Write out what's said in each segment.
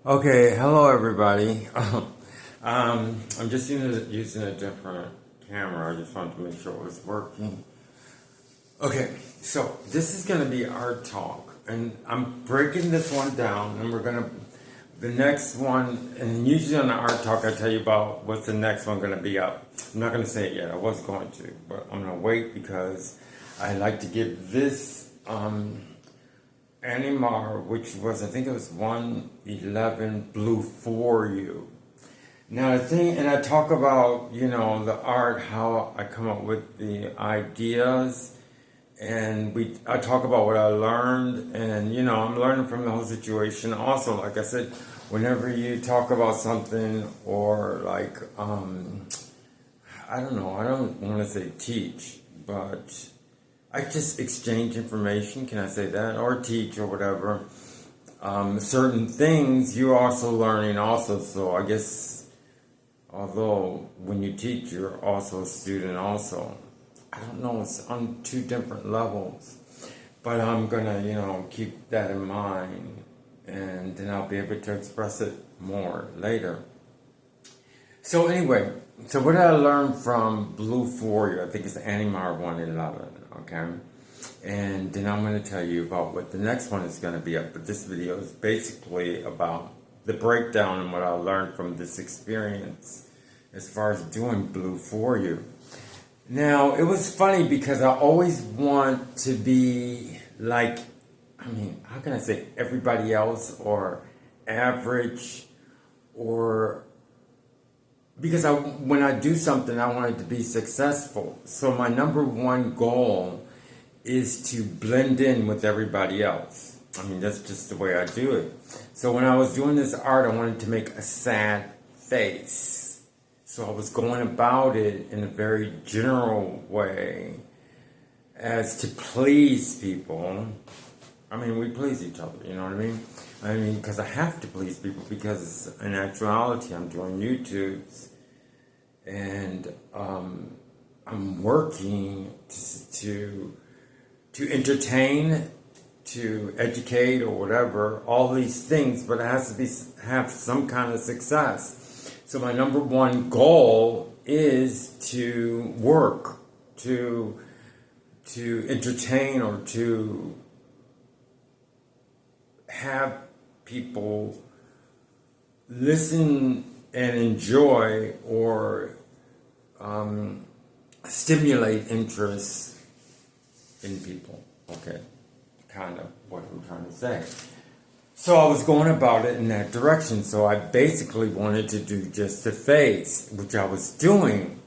Okay, hello everybody. I'm just using a different camera. I just wanted to make sure it was working. Okay, so this is going to be our talk, and I'm breaking this one down, and the next one, and usually on the art talk, I tell you about what's the next one going to be up. I'm not going to say it yet. I was going to, but I'm going to wait because I like to give this. Animar, which was, I think it was 111 Blue for You. Now, the thing, and I talk about, the art, how I come up with the ideas, and I talk about what I learned, and, I'm learning from the whole situation. Also, like I said, whenever you talk about something, or like, I don't know, I don't want to say teach, but I just exchange information, can I say that? Or teach or whatever. Certain things you're also learning also, so I guess although when you teach you're also a student also. I don't know, it's on two different levels. But I'm gonna, keep that in mind and then I'll be able to express it more later. So anyway, so what did I learn from Blue For You? I think it's Animar 111, okay? And then I'm going to tell you about what the next one is going to be up. But this video is basically about the breakdown and what I learned from this experience as far as doing Blue For You. Now, it was funny because I always want to be like, how can I say, everybody else or average, or because when I do something, I want it to be successful. So my number one goal is to blend in with everybody else. That's just the way I do it. So when I was doing this art, I wanted to make a sad face. So I was going about it in a very general way as to please people. We please each other, you know what I mean? Because I have to please people because in actuality, I'm doing YouTubes and I'm working to entertain, to educate, or whatever, all these things, but it has to have some kind of success. So my number one goal is to work, to entertain, or to have people listen and enjoy, or stimulate interest in people. Okay, kind of what I'm trying to say. So I was going about it in that direction. So I basically wanted to do just a face, which I was doing.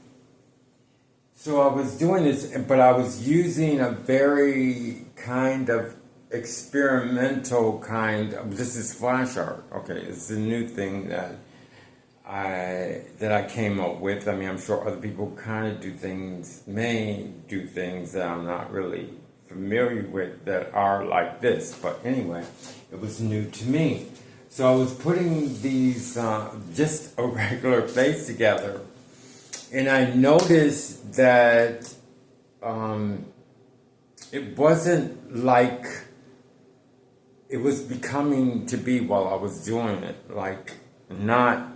So I was doing this, but I was using a very kind of experimental this is flash art. Okay, it's a new thing that I came up with. I'm sure other people may do things that I'm not really familiar with that are like this. But anyway, it was new to me. So I was putting these, just a regular face together. And I noticed that it wasn't like it was becoming to be while I was doing it. Like, not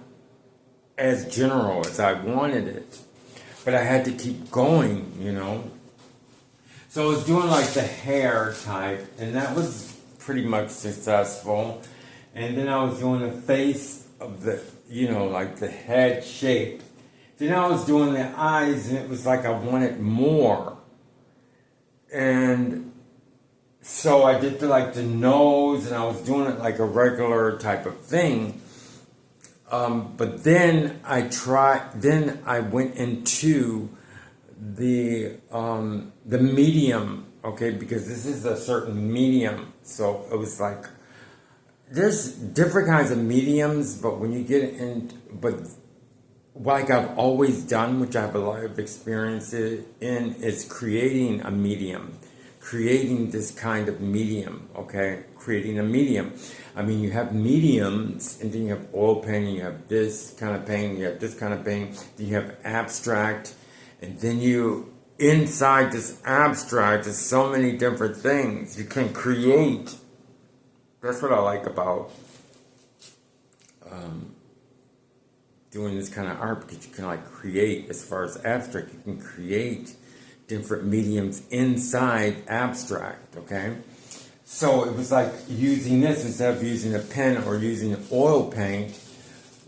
as general as I wanted it, but I had to keep going, So I was doing like the hair type, and that was pretty much successful. And then I was doing the face of the, like the head shape. Then I was doing the eyes, and it was like I wanted more. And so I did the nose, and I was doing it like a regular type of thing. But then I went into the medium, okay, because this is a certain medium. So it was like, there's different kinds of mediums, but when you get in, but like I've always done, which I have a lot of experience in, is creating a medium. Creating this kind of medium, okay? Creating a medium. You have mediums, and then you have oil painting, you have this kind of painting, you have this kind of painting, then you have abstract, and then inside this abstract, there's so many different things you can create. That's what I like about doing this kind of art because you can like create, as far as abstract, you can create different mediums inside abstract, okay? So it was like using this instead of using a pen or using oil paint,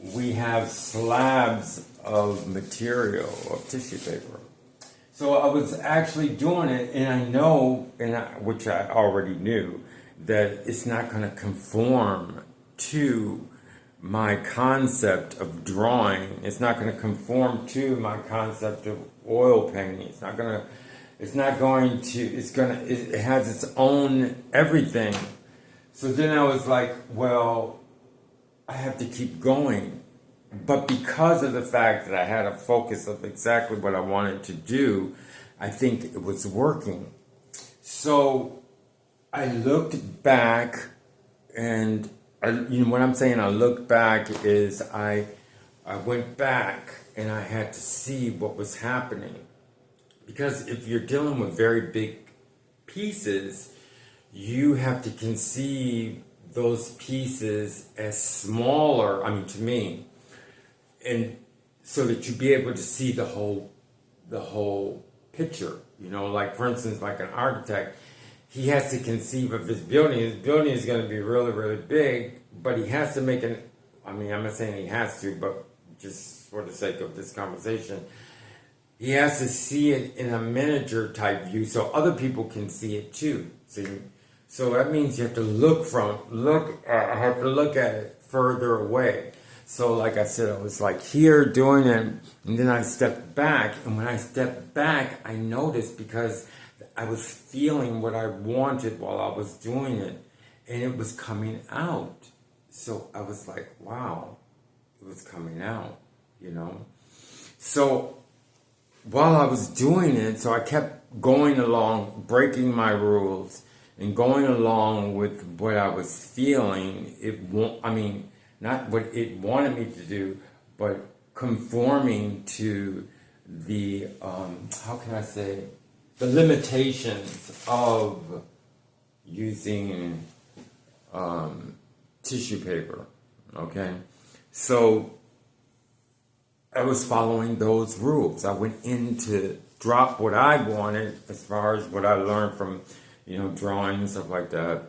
we have slabs of material, of tissue paper. So I was actually doing it, and I know, which I already knew, that it's not going to conform to my concept of drawing. It's not going to conform to my concept of oil painting. It's not going to, it has its own everything. So then I was like, well, I have to keep going. But because of the fact that I had a focus of exactly what I wanted to do, I think it was working. So I looked back, and what I'm saying I looked back is I went back and I had to see what was happening. Because if you're dealing with very big pieces, you have to conceive those pieces as smaller, to me, and so that you be able to see the whole picture. Like for instance, like an architect, he has to conceive of his building. His building is going to be really, really big, but he has to make I'm not saying he has to, but just for the sake of this conversation, he has to see it in a miniature type view so other people can see it too. So that means you have to I have to look at it further away. So like I said, I was like here doing it, and then I stepped back, and when I stepped back, I noticed, because I was feeling what I wanted while I was doing it, and it was coming out. So I was like, wow, it was coming out, So while I was doing it, so I kept going along, breaking my rules, and going along with what I was feeling. Not what it wanted me to do, but conforming to the, the limitations of using tissue paper, okay? So I was following those rules. I went in to drop what I wanted as far as what I learned from, drawing and stuff like that.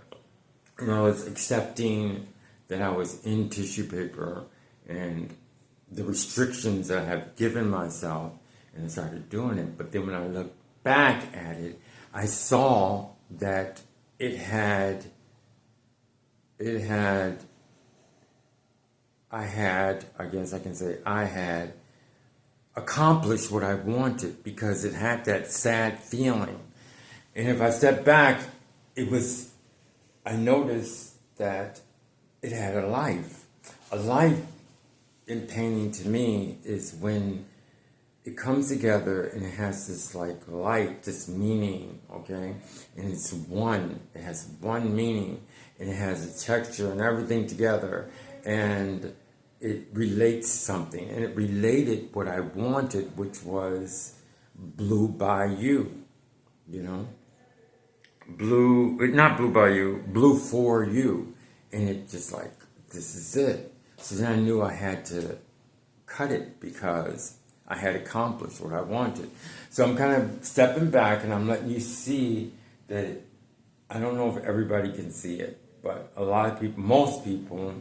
And I was accepting that I was in tissue paper and the restrictions that I have given myself, and I started doing it. But then when I looked back at it, I saw that I had accomplished what I wanted, because it had that sad feeling. And if I step back, I noticed that it had a life. A life in painting to me is when it comes together and it has this like light, this meaning, okay? And it's one. It has one meaning, and it has a texture and everything together, and it relates something. And it related what I wanted, which was Blue Bayou, not Blue Bayou, Blue for You. And it just like, this is it. So then I knew I had to cut it because I had accomplished what I wanted. So I'm kind of stepping back and I'm letting you see that I don't know if everybody can see it, but a lot of people, most people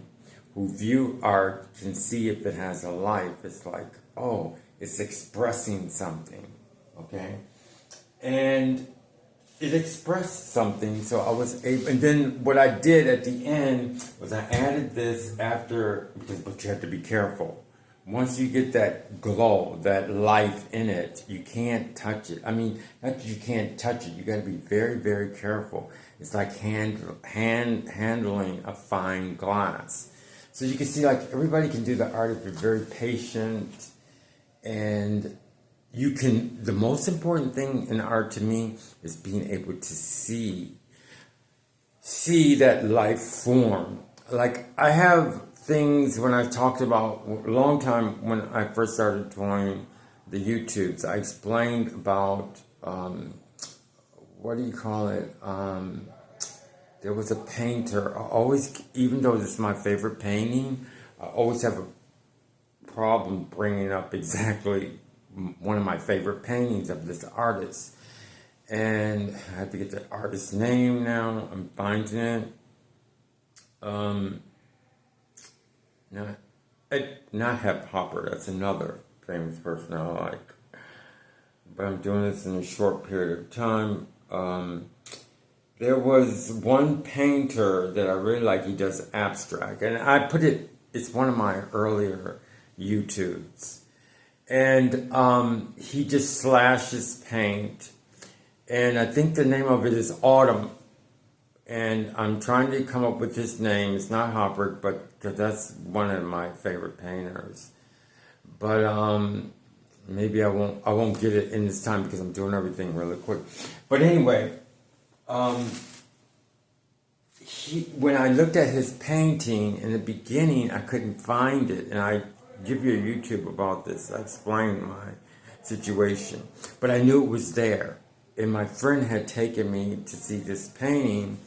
who view art can see if it has a life. It's like, oh, it's expressing something, okay? And it expressed something, so I was able, and then what I did at the end was I added this but you have to be careful. Once you get that glow, that life in it, you can't touch it. Not that you can't touch it, you gotta be very, very careful. It's like handling a fine glass. So you can see, like, everybody can do the art if you're very patient, and the most important thing in art to me is being able to see that life form. Like, I have things when I talked about a long time when I first started doing the YouTubes, I explained about, there was a painter, even though this is my favorite painting, I always have a problem bringing up exactly one of my favorite paintings of this artist. And I have to get the artist's name now. I'm finding it. Not Hep Hopper. That's another famous person I like. But I'm doing this in a short period of time. There was one painter that I really like. He does abstract, and I put it. It's one of my earlier YouTubes, and he just slashes paint, and I think the name of it is Autumn. And I'm trying to come up with his name. It's not Hopper, but cause that's one of my favorite painters. But maybe I won't get it in this time because I'm doing everything really quick. But anyway, when I looked at his painting in the beginning, I couldn't find it, and I give you a YouTube about this. I explained my situation, but I knew it was there, and my friend had taken me to see this painting,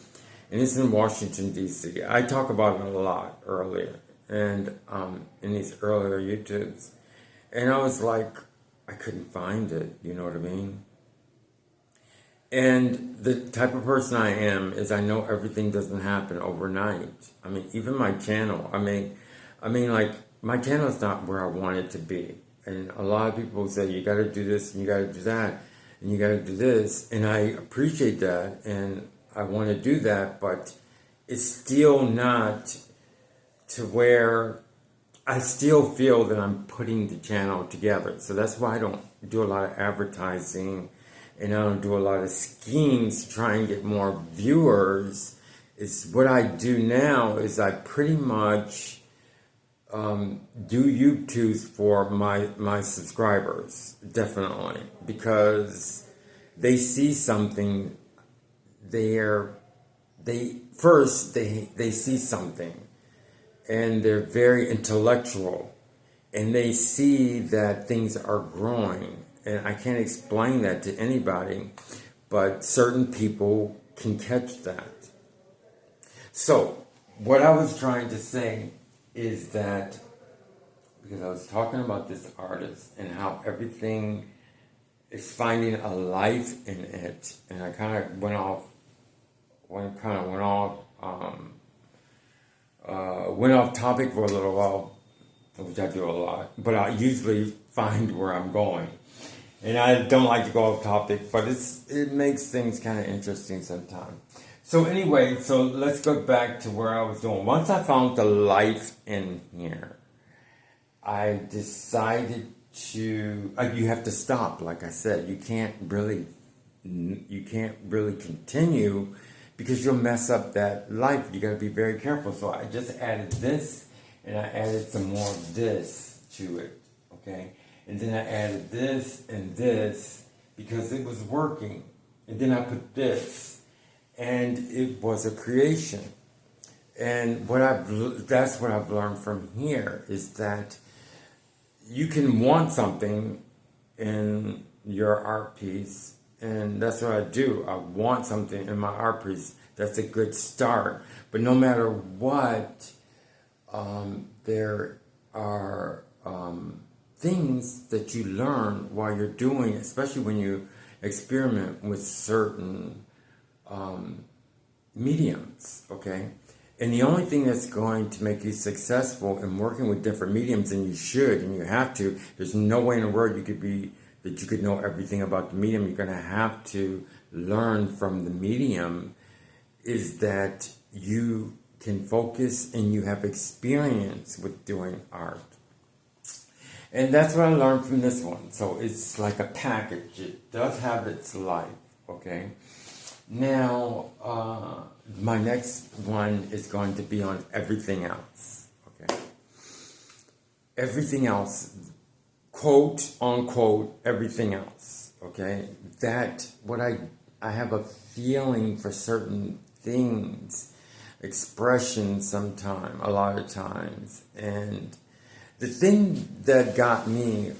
and it's in Washington D.C. I talk about it a lot earlier, and in these earlier YouTubes, and I was like, I couldn't find it. You know what I mean? And the type of person I am is I know everything doesn't happen overnight. I mean, even my channel. I mean, like my channel is not where I want it to be. And a lot of people say you got to do this and you got to do that and you got to do this, and I appreciate that and I want to do that, but it's still not to where I still feel that I'm putting the channel together. So that's why I don't do a lot of advertising. And I don't do a lot of schemes to try and get more viewers. It's what I do now is I pretty much do YouTubes for my subscribers, definitely, because they see something there. They see something, and they're very intellectual, and they see that things are growing. And I can't explain that to anybody, but certain people can catch that. So, what I was trying to say is that, because I was talking about this artist and how everything is finding a life in it, and I kind of went off topic for a little while, which I do a lot, but I usually find where I'm going. And I don't like to go off topic, but it makes things kind of interesting sometimes. So anyway, so let's go back to where I was doing. Once I found the life in here, I decided to. You have to stop, like I said. You can't really continue because you'll mess up that life. You got to be very careful. So I just added this, and I added some more of this to it. Okay. And then I added this and this because it was working. And then I put this. And it was a creation. And that's what I've learned from here is that you can want something in your art piece. And that's what I do. I want something in my art piece. That's a good start. But no matter what, there are things that you learn while you're doing, especially when you experiment with certain mediums, okay? And the only thing that's going to make you successful in working with different mediums, and you should, and you have to, there's no way in the world you could know everything about the medium. You're going to have to learn from the medium, is that you can focus and you have experience with doing art. And that's what I learned from this one. So it's like a package. It does have its life, okay? Now, my next one is going to be on everything else, okay? Everything else, quote, unquote, everything else, okay? I have a feeling for certain things, expressions sometimes, a lot of times, and the thing that got me,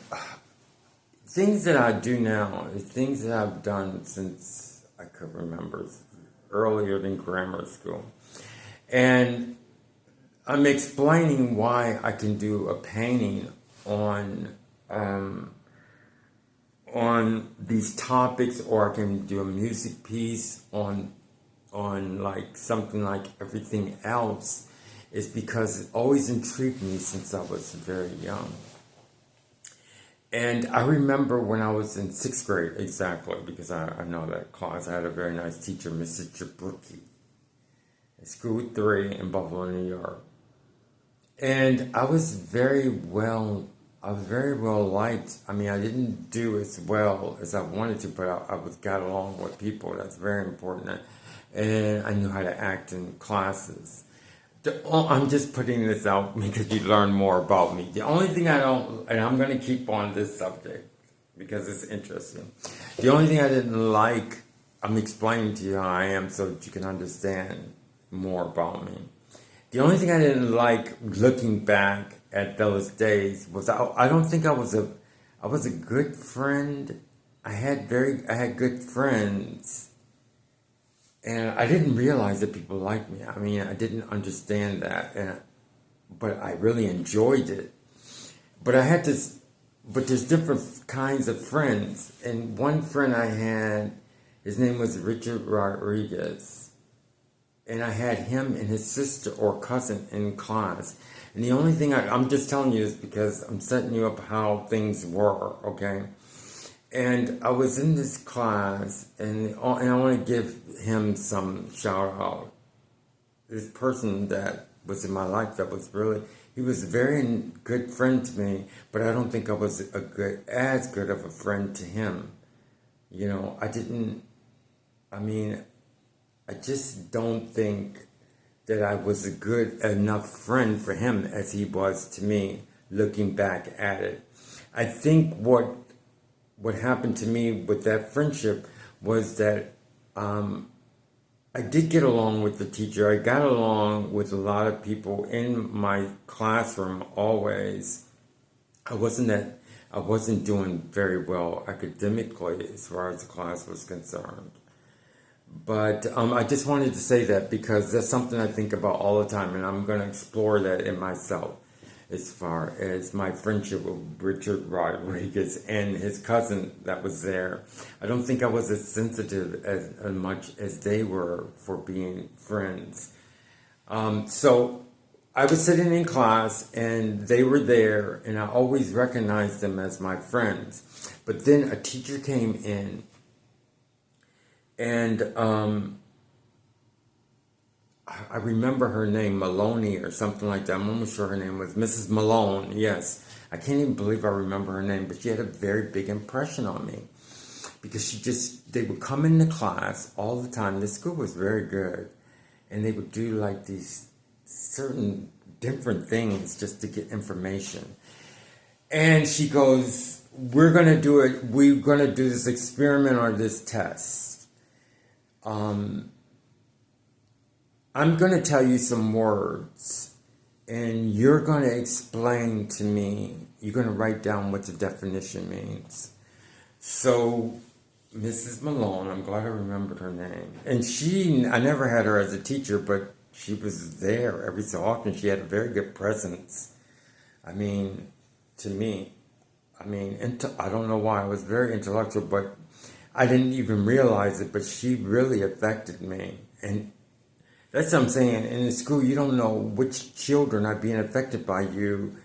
things that I do now, is things that I've done since I could remember, earlier than grammar school. And I'm explaining why I can do a painting on um, these topics, or I can do a music piece on like something like everything else, is because it always intrigued me since I was very young. And I remember when I was in sixth grade, exactly, because I know that class. I had a very nice teacher, Mrs. Jabrookie, at School 3 in Buffalo, New York. And I was very well liked. I mean, I didn't do as well as I wanted to, but I got along with people. That's very important. And I knew how to act in classes. I'm just putting this out because you learn more about me. The only thing I don't, and I'm going to keep on this subject because it's interesting. The only thing I didn't like, I'm explaining to you how I am so that you can understand more about me. The only thing I didn't like looking back at those days was I don't think I was a good friend. I had good friends, and I didn't realize that people liked me. I mean, I didn't understand that, but I really enjoyed it. But but there's different kinds of friends, and one friend I had, his name was Richard Rodriguez. And I had him and his sister or cousin in class. And the only thing I'm just telling you this because I'm setting you up how things were, okay? And I was in this class, and I want to give him some shout out. This person that was in my life that was he was a very good friend to me, but I don't think I was as good of a friend to him. You know, I just don't think that I was a good enough friend for him as he was to me, looking back at it. I think what happened to me with that friendship was that I did get along with the teacher. I got along with a lot of people in my classroom always. I wasn't doing very well academically as far as the class was concerned. But I just wanted to say that because that's something I think about all the time, and I'm going to explore that in myself as far as my friendship with Richard Rodriguez and his cousin that was there. I don't think I was as sensitive as much as they were for being friends. So I was sitting in class, and they were there, and I always recognized them as my friends. But then a teacher came in. And I remember her name, Maloney or something like that. I'm almost sure her name was Mrs. Malone. Yes. I can't even believe I remember her name, but she had a very big impression on me. Because they would come into class all the time. The school was very good. And they would do like these certain different things just to get information. And she goes, we're going to do this experiment or this test. I'm going to tell you some words, and you're going to explain to me, you're going to write down what the definition means. So, Mrs. Malone, I'm glad I remembered her name. And I never had her as a teacher, but she was there every so often. She had a very good presence. I mean, to me, I don't know why, I was very intellectual, but I didn't even realize it, but she really affected me. And that's what I'm saying. In the school, you don't know which children are being affected by you,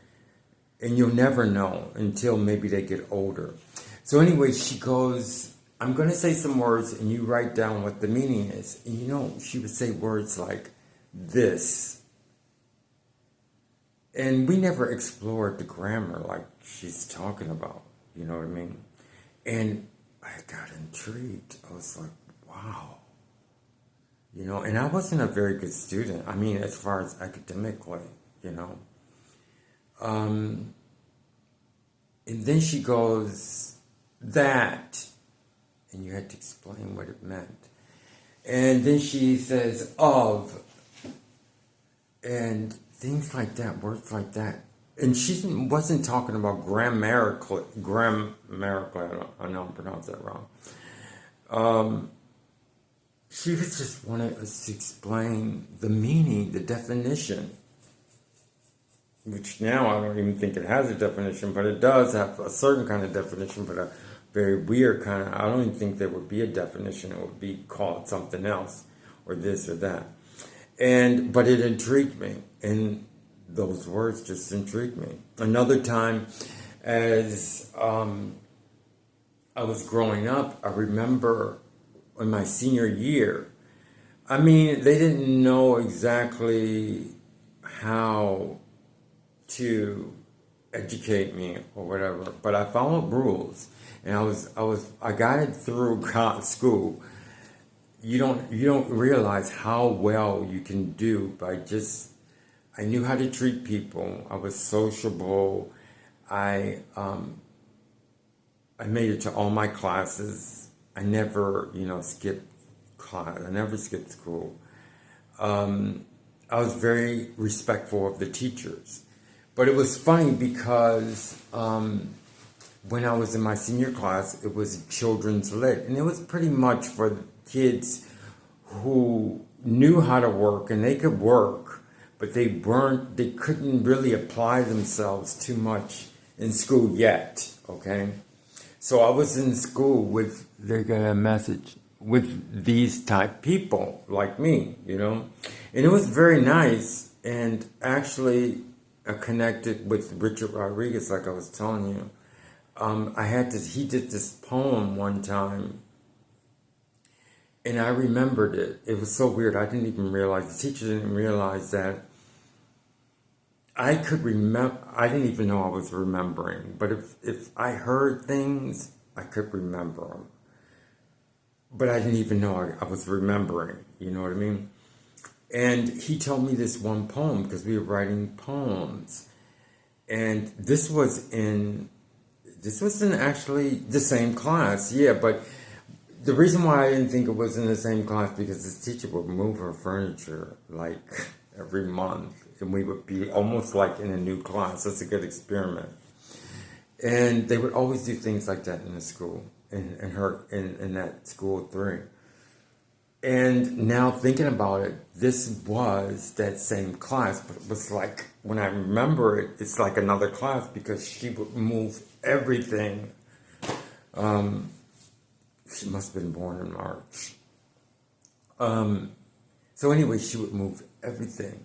and you'll never know until maybe they get older. So anyway, she goes, I'm going to say some words, and you write down what the meaning is. And she would say words like this. And we never explored the grammar like she's talking about. You know what I mean? And I got intrigued. I was like, wow. And I wasn't a very good student. I mean, as far as academically, And then she goes, that. And you had to explain what it meant. And then she says, of. And things like that, words like that. And she wasn't talking about grammatically, I know I'm pronouncing that wrong. She was just wanted us to explain the meaning, the definition. which now I don't even think it has a definition, but it does have a certain kind of definition, but a very weird kind of, I don't even think there would be a definition. It would be called something else, or this or that. But it intrigued me, and those words just intrigued me. Another time, as I was growing up, I remember in my senior year, I mean, they didn't know exactly how to educate me or whatever, but I followed rules, and I got it through school. You don't realize how well you can do by just. I knew how to treat people. I was sociable. I made it to all my classes. I never skipped class. I never skipped school. I was very respectful of the teachers. But it was funny because when I was in my senior class, it was children's lit. And it was pretty much for kids who knew how to work and they could work, but they couldn't really apply themselves too much in school yet, okay? So I was in school with, they got a message, with these type people like me, And it was very nice, and actually I connected with Richard Rodriguez, like I was telling you. He did this poem one time, and I remembered it. It was so weird. I didn't even realize, the teacher didn't realize that I could remember. I didn't even know I was remembering. But if I heard things, I could remember them. But I didn't even know I was remembering. You know what I mean? And he told me this one poem because we were writing poems. And this was in actually the same class. Yeah, but the reason why I didn't think it was in the same class because this teacher would move her furniture like every month, and we would be almost like in a new class. That's a good experiment. And they would always do things like that in the school, in that school 3. And now thinking about it, this was that same class, but it was like, when I remember it, it's like another class because she would move everything. She must have been born in March. So anyway, she would move everything.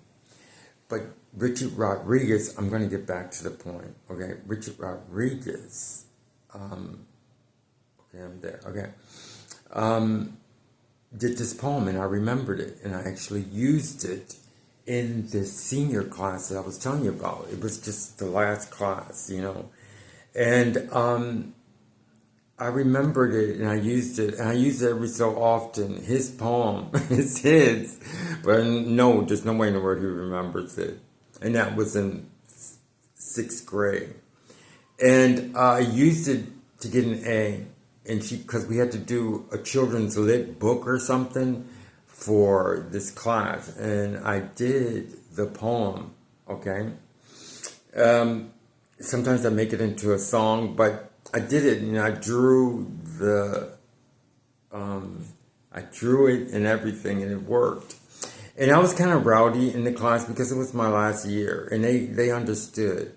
But Richard Rodriguez, I'm going to get back to the point, okay? Richard Rodriguez, okay, I'm there, okay. Did this poem, and I remembered it, and I actually used it in this senior class that I was telling you about. It was just the last class, And I remembered it, and I used it, every so often. His poem, it's his, but no, there's no way in the world he remembers it. And that was in 6th grade. And I used it to get an A. And because we had to do a children's lit book or something for this class, and I did the poem, okay? Sometimes I make it into a song, but I did it, and I drew it and everything, and it worked. And I was kind of rowdy in the class because it was my last year, and they understood.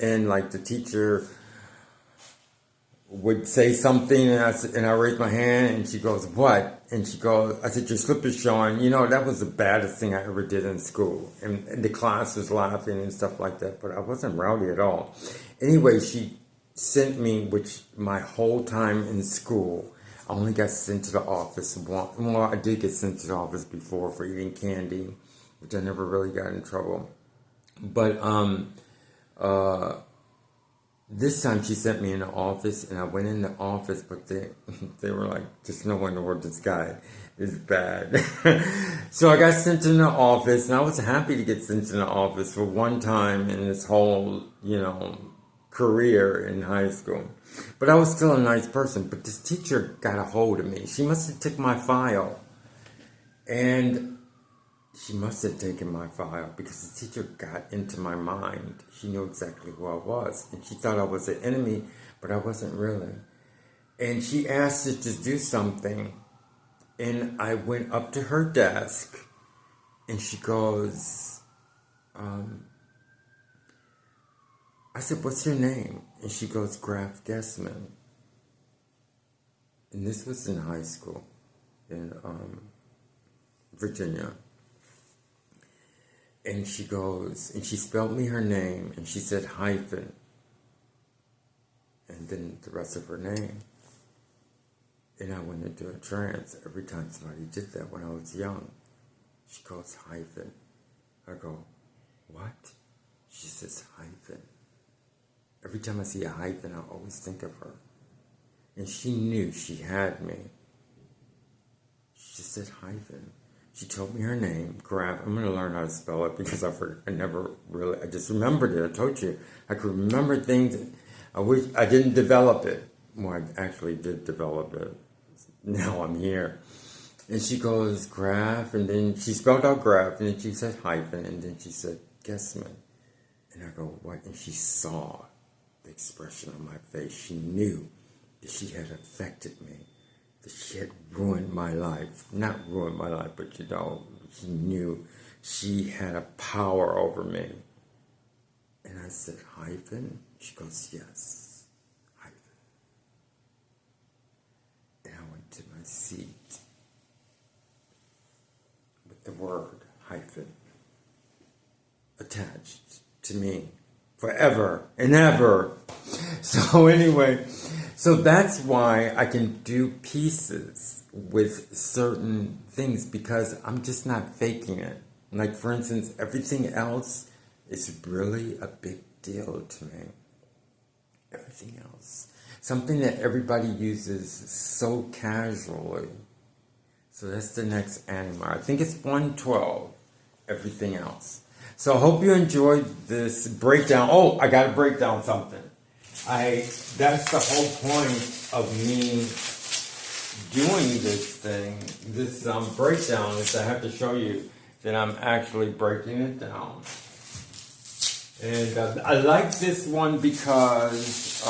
And like the teacher would say something, and I raised my hand, and she goes, "What?" And she goes, I said, "Your slip is showing." That was the baddest thing I ever did in school. And the class was laughing and stuff like that, but I wasn't rowdy at all. Anyway, she sent me, which my whole time in school, I only got sent to the office once. Well, I did get sent to the office before for eating candy, which I never really got in trouble. But, this time she sent me in the office, and I went in the office, but they were like, "Just no one in the world, this guy is bad." So I got sent in the office, and I was happy to get sent in the office for one time in this whole, career in high school. But I was still a nice person, but this teacher got a hold of me. She must have took my file, and she must have taken my file because the teacher got into my mind. She knew exactly who I was. And she thought I was an enemy, but I wasn't really. And she asked us to do something. And I went up to her desk, and she goes, I said, what's your name? And she goes, Graf Gessman. And this was in high school in Virginia. And she goes, and she spelled me her name, and she said hyphen. And then the rest of her name. And I went into a trance every time somebody did that when I was young. She goes, hyphen. I go, what? She says, hyphen. Every time I see a hyphen, I always think of her. And she knew she had me. She just said hyphen. She told me her name, Graf. I'm going to learn how to spell it because I just remembered it. I told you, I could remember things. I wish I didn't develop it. Well, I actually did develop it. Now I'm here. And she goes, Graf, and then she spelled out Graf, and then she said hyphen, and then she said Gessman. And I go, what? And she saw the expression on my face. She knew that she had affected me, that she had ruined my life. Not ruined my life, but she knew she had a power over me. And I said, hyphen? She goes, yes, hyphen. And I went to my seat with the word hyphen attached to me forever and ever. So anyway, so that's why I can do pieces with certain things, because I'm just not faking it. Like, for instance, everything else is really a big deal to me. Everything else. Something that everybody uses so casually. So that's the next animal. I think it's 112. Everything else. So I hope you enjoyed this breakdown. Oh, I got to break down something. That's the whole point of me doing this thing, this breakdown, is I have to show you that I'm actually breaking it down. And I like this one because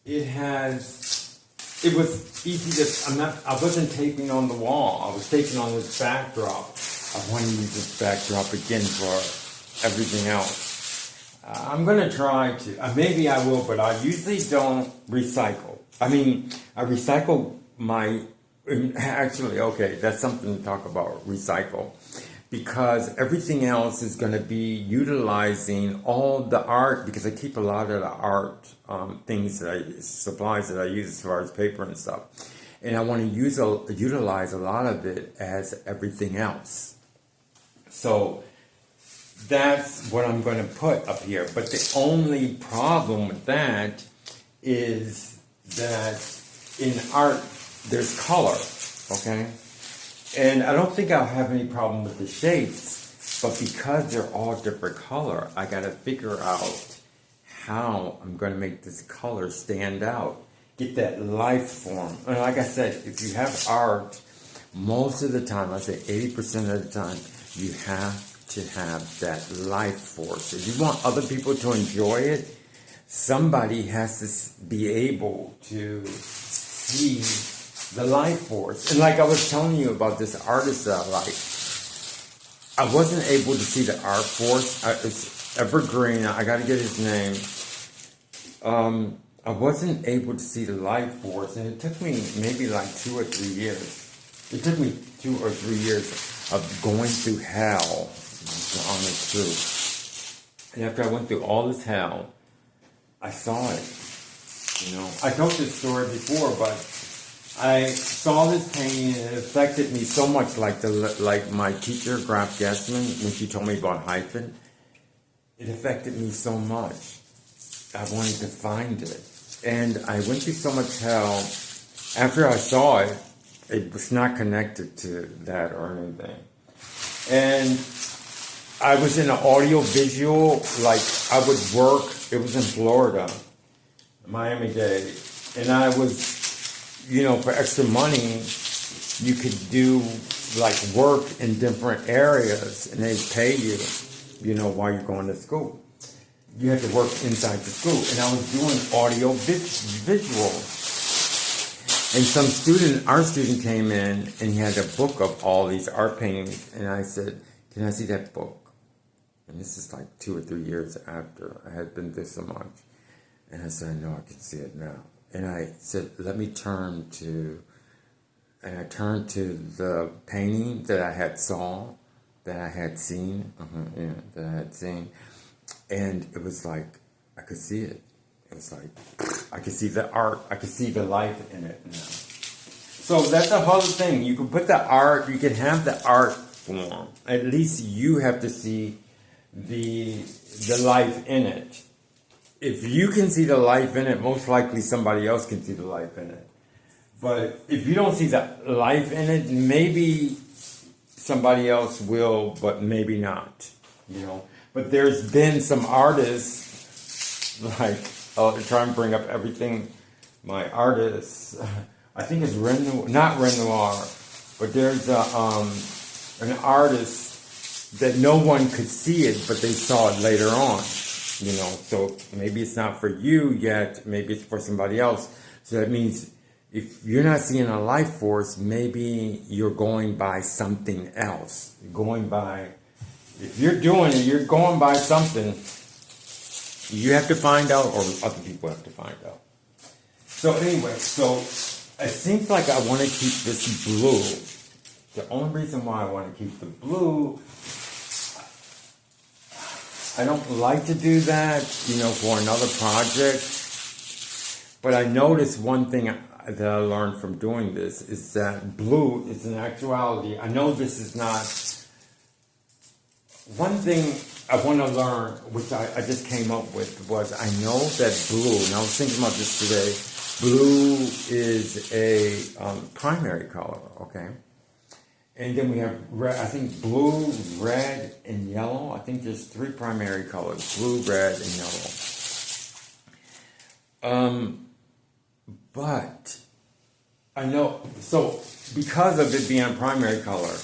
it was easy to, I wasn't taping on the wall. I was taping on this backdrop. I want to use this backdrop again for everything else. I'm going to try to, maybe I will, but I usually don't recycle. I recycle actually, okay, that's something to talk about, recycle. Because everything else is going to be utilizing all the art, because I keep a lot of the art supplies that I use as far as paper and stuff. And I want to utilize a lot of it as everything else. So that's what I'm going to put up here. But the only problem with that is that in art, there's color, okay? And I don't think I'll have any problem with the shapes, but because they're all different color, I got to figure out how I'm going to make this color stand out, get that life form. And like I said, if you have art, most of the time, I say 80% of the time, you have to have that life force. If you want other people to enjoy it, somebody has to be able to see the life force. And like I was telling you about this artist that I like, I wasn't able to see the art force. It's Evergreen. I got to get his name. I wasn't able to see the life force, and it took me maybe like 2 or 3 years. It took me 2 or 3 years of going through hell, the honest truth. And after I went through all this hell, I saw it. I told this story before, but I saw this painting and it affected me so much, like my teacher, Graf Gessman, when she told me about hyphen. It affected me so much. I wanted to find it. And I went through so much hell. After I saw it, it was not connected to that or anything. And I was in an audio visual, like I would work, it was in Florida, Miami-Dade, and I was, for extra money, you could do like work in different areas and they'd pay you, while you're going to school. You had to work inside the school, and I was doing audio visual. And art student came in and he had a book of all these art paintings, and I said, can I see that book? And this is like 2 or 3 years after I had been through so much. And I said, I know I can see it now. And I said, let me turn to, and I turned to the painting that I had seen, that I had seen. And it was like, I could see it. It was like, I could see the art. I could see the life in it now. So that's the whole thing. You can put the art, you can have the art form. At least you have to see the life in it. If you can see the life in it, most likely somebody else can see the life in it. But if you don't see the life in it, maybe somebody else will, but maybe not. But there's been some artists, like, I'll try and bring up everything, my artists, I think it's not Renoir, but there's an artist that no one could see it, but they saw it later on. So maybe it's not for you yet, maybe it's for somebody else. So that means if you're not seeing a life force, maybe you're going by something else. If you're doing it, you're going by something. You have to find out, or other people have to find out. So anyway, it seems like I want to keep this blue. The only reason why I want to keep the blue, I don't like to do that, for another project. But I noticed one thing that I learned from doing this is that blue is in actuality, I know this is not, one thing I want to learn, which I just came up with, was I know that blue, and I was thinking about this today, blue is a primary color, okay? And then we have red, I think blue, red, and yellow. I think there's 3 primary colors, blue, red, and yellow. But I know, so because of it being a primary color,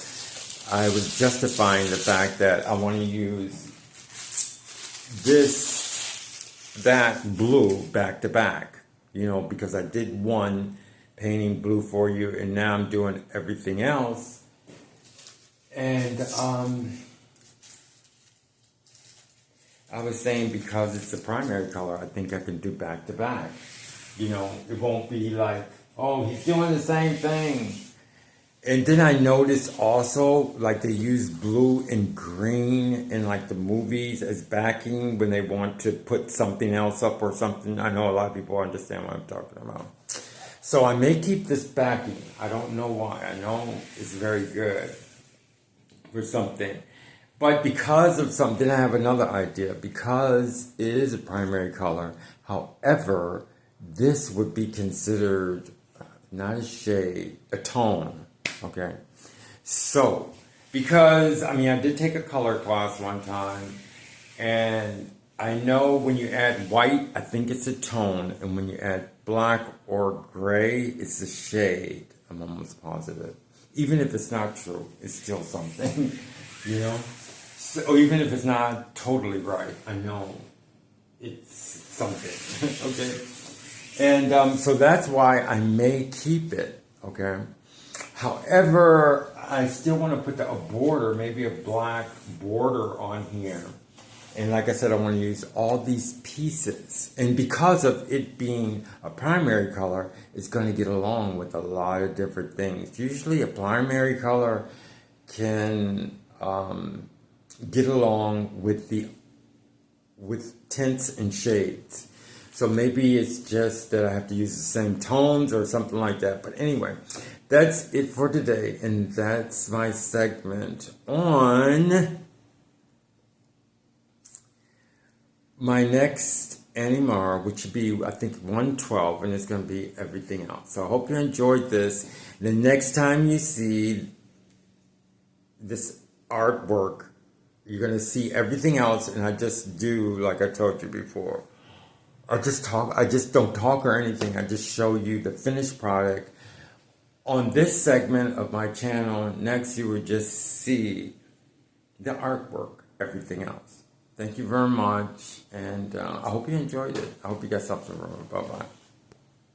I was justifying the fact that I want to use that blue back to back, because I did one painting blue for you, and now I'm doing everything else. And I was saying because it's the primary color, I think I can do back to back. It won't be like, oh, he's doing the same thing. And then I noticed also, like, they use blue and green in, like, the movies as backing when they want to put something else up or something. I know a lot of people understand what I'm talking about. So I may keep this backing. I don't know why. I know it's very good for something. But because of something, I have another idea. Because it is a primary color, however, this would be considered not a shade, a tone. Okay, so, because, I did take a color class one time, and I know when you add white, I think it's a tone, and when you add black or gray, it's a shade. I'm almost positive. Even if it's not true, it's still something, So, even if it's not totally right, I know it's something, okay? And so that's why I may keep it, okay? However, I still want to put a border, maybe a black border on here. And like I said, I want to use all these pieces. And because of it being a primary color, it's going to get along with a lot of different things. Usually a primary color can get along with tints and shades. So maybe it's just that I have to use the same tones or something like that. But anyway, that's it for today. And that's my segment on my next Animar, which would be, I think, 112. And it's going to be everything else. So I hope you enjoyed this. The next time you see this artwork, you're going to see everything else. And I just do, like I told you before, I just don't talk or anything. I just show you the finished product. On this segment of my channel, next you will just see the artwork, everything else. Thank you very much, and I hope you enjoyed it. I hope you got something from it. Bye-bye.